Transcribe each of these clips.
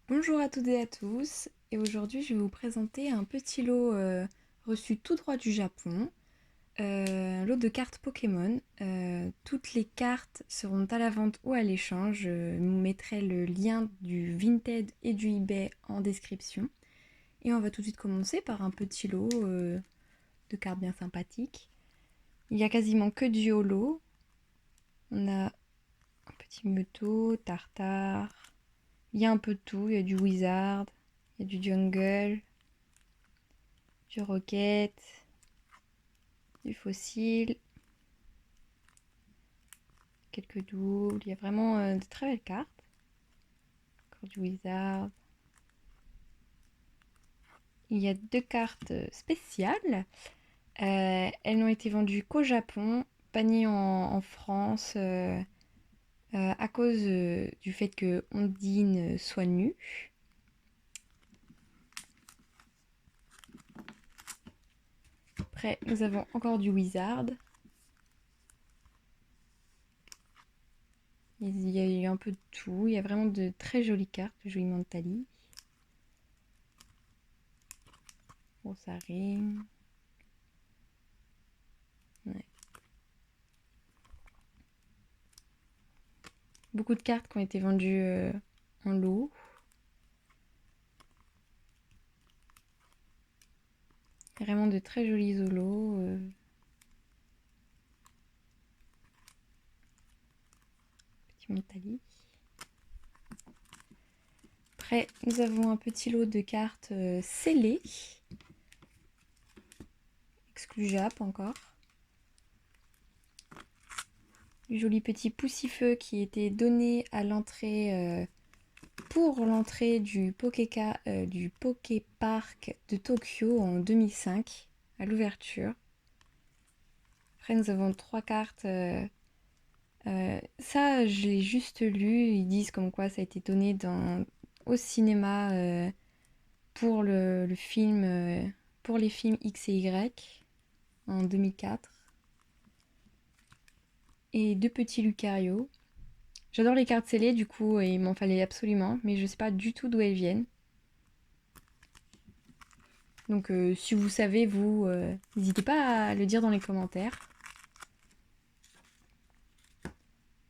Bonjour à toutes et à tous, et aujourd'hui je vais vous présenter un petit lot reçu tout droit du Japon, un lot de cartes Pokémon. Toutes les cartes seront à la vente ou à l'échange. Je vous mettrai le lien du Vinted et du eBay en description. Et on va tout de suite commencer par un petit lot de cartes bien sympathiques. Il y a quasiment que du holo. On a un petit Mewtwo, Tartare. Il y a un peu de tout, il y a du Wizard, il y a du Jungle, du Rocket, du Fossile, quelques doubles. Il y a vraiment de très belles cartes. Encore du Wizard. Il y a deux cartes spéciales. Elles n'ont été vendues qu'au Japon, bannies en France à cause du fait que Ondine soit nue. Après, nous avons encore du Wizard. Il y a eu un peu de tout. Il y a vraiment de très jolies cartes. Le Jouy Mentali. Bon, ça rime. Ouais. Beaucoup de cartes qui ont été vendues en lot. Vraiment de très jolis holos. Petit Mentali. Après, nous avons un petit lot de cartes scellées. Exclu Jap encore. Du joli petit Poussifeu qui était donné à l'entrée pour l'entrée du du Poképark de Tokyo en 2005 à l'ouverture. Après, nous avons trois cartes. Ça, je l'ai juste lu. Ils disent comme quoi ça a été donné au cinéma pour le film, pour les films X et Y en 2004. Et deux petits Lucario. J'adore les cartes scellées, du coup, il m'en fallait absolument, mais je sais pas du tout d'où elles viennent. Donc, si vous savez, vous, n'hésitez pas à le dire dans les commentaires.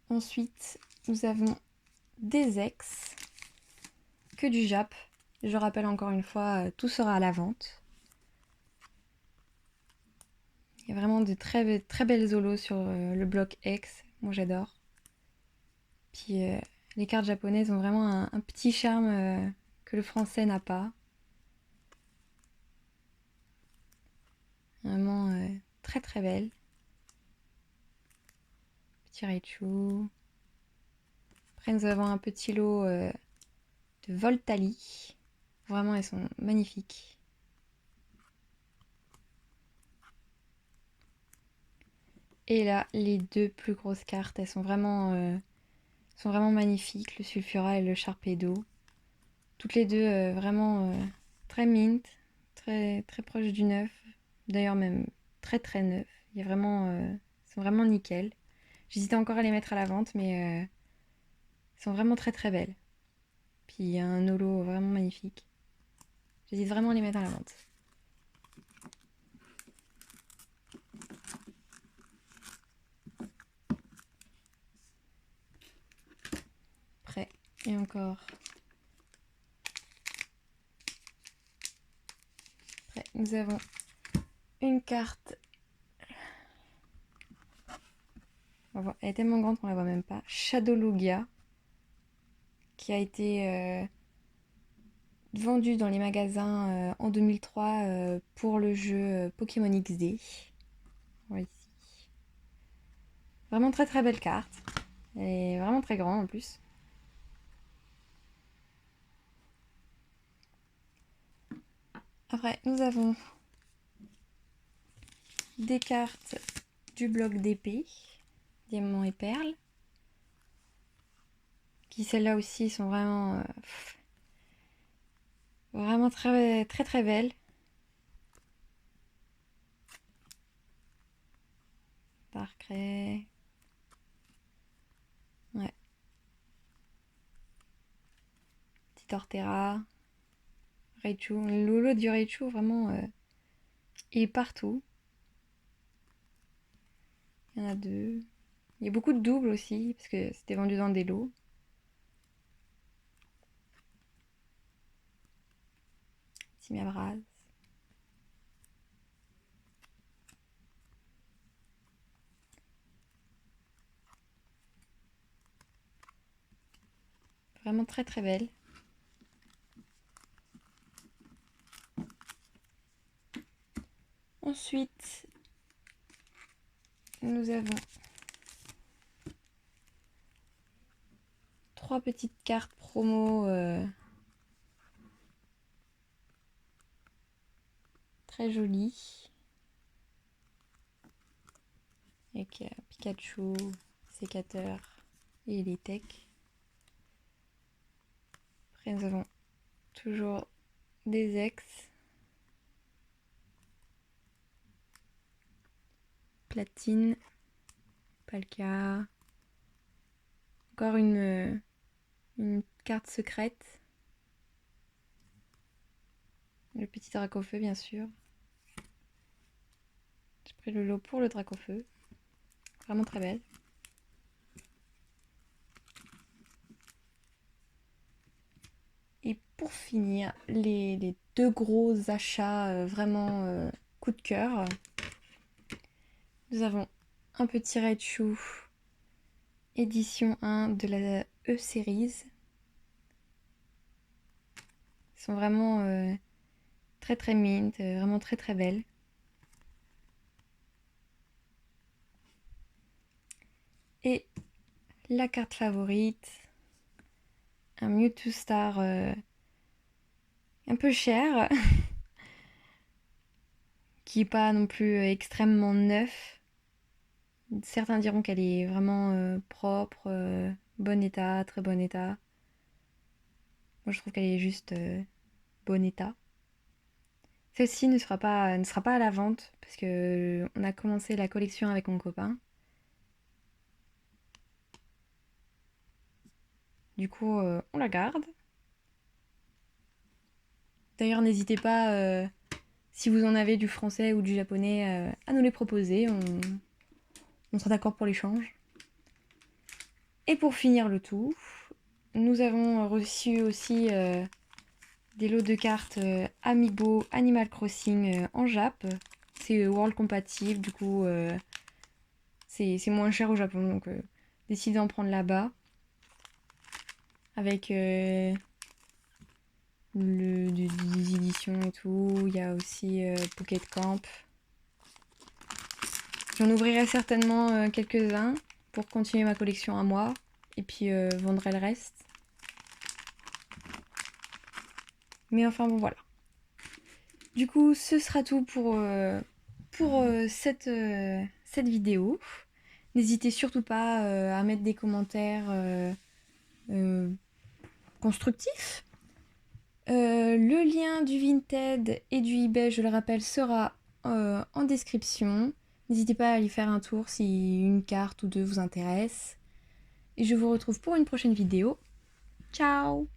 Ensuite, nous avons des ex, que du Jap. Je rappelle encore une fois, tout sera à la vente. Il y a vraiment de très, très belles zolos sur le bloc X. Moi, j'adore. Puis, les cartes japonaises ont vraiment un petit charme que le français n'a pas. Vraiment très, très belle. Petit Raichu. Après, nous avons un petit lot de Voltali. Vraiment, elles sont magnifiques. Et là, les deux plus grosses cartes, elles sont vraiment magnifiques. Le Sulfura et le Sharpedo. Toutes les deux vraiment très mint, très, très proches du neuf. D'ailleurs, même très, très neuf. Il y a vraiment, elles sont vraiment nickel. J'hésitais encore à les mettre à la vente, mais elles sont vraiment très, très belles. Puis il y a un holo vraiment magnifique. J'hésite vraiment à les mettre à la vente. Après, et encore. Après, nous avons une carte. Elle est tellement grande qu'on la voit même pas. Shadow Lugia, qui a été vendue dans les magasins en 2003 pour le jeu Pokémon XD. Voilà ici. Vraiment très très belle carte. Elle est vraiment très grande en plus. Après, nous avons des cartes du bloc d'épée, diamant et perles, qui celles-là aussi sont vraiment vraiment très très très belles. Darkrai. Ouais. Petit Torterra, Raichu. Le lot du Raichu, vraiment, il est partout. Il y en a deux. Il y a beaucoup de doubles aussi, parce que c'était vendu dans des lots. Timabras. Vraiment très très belle. Ensuite, nous avons 3 petites cartes promo très jolies. Avec Pikachu, sécateur et Elitech. Après, nous avons toujours des ex. Platine, Palkia. Encore une carte secrète. Le petit Dracofeu, bien sûr. J'ai pris le lot pour le Dracofeu. Vraiment très belle. Et pour finir, les deux gros achats vraiment coup de cœur. Nous avons un petit Raichu édition 1 de la E-Series. Ils sont vraiment très très mint, vraiment très très belles. Et la carte favorite, un Mewtwo Star un peu cher, qui n'est pas non plus extrêmement neuf. Certains diront qu'elle est vraiment propre, bon état, très bon état. Moi je trouve qu'elle est juste bon état. Celle-ci ne sera pas à la vente parce que on a commencé la collection avec mon copain. Du coup, on la garde. D'ailleurs, n'hésitez pas, si vous en avez du français ou du japonais, à nous les proposer. On sera d'accord pour l'échange. Et pour finir le tout, nous avons reçu aussi des lots de cartes Amiibo Animal Crossing en Jap. C'est World compatible, du coup c'est moins cher au Japon, donc décidez d'en prendre là-bas. Avec des éditions et tout. Il y a aussi Pocket Camp. J'en ouvrirai certainement quelques-uns pour continuer ma collection à moi. Et puis vendrai le reste. Mais enfin bon voilà. Du coup ce sera tout pour cette vidéo. N'hésitez surtout pas à mettre des commentaires constructifs. Le lien du Vinted et du eBay, je le rappelle, sera en description. N'hésitez pas à y faire un tour si une carte ou deux vous intéresse. Et je vous retrouve pour une prochaine vidéo. Ciao!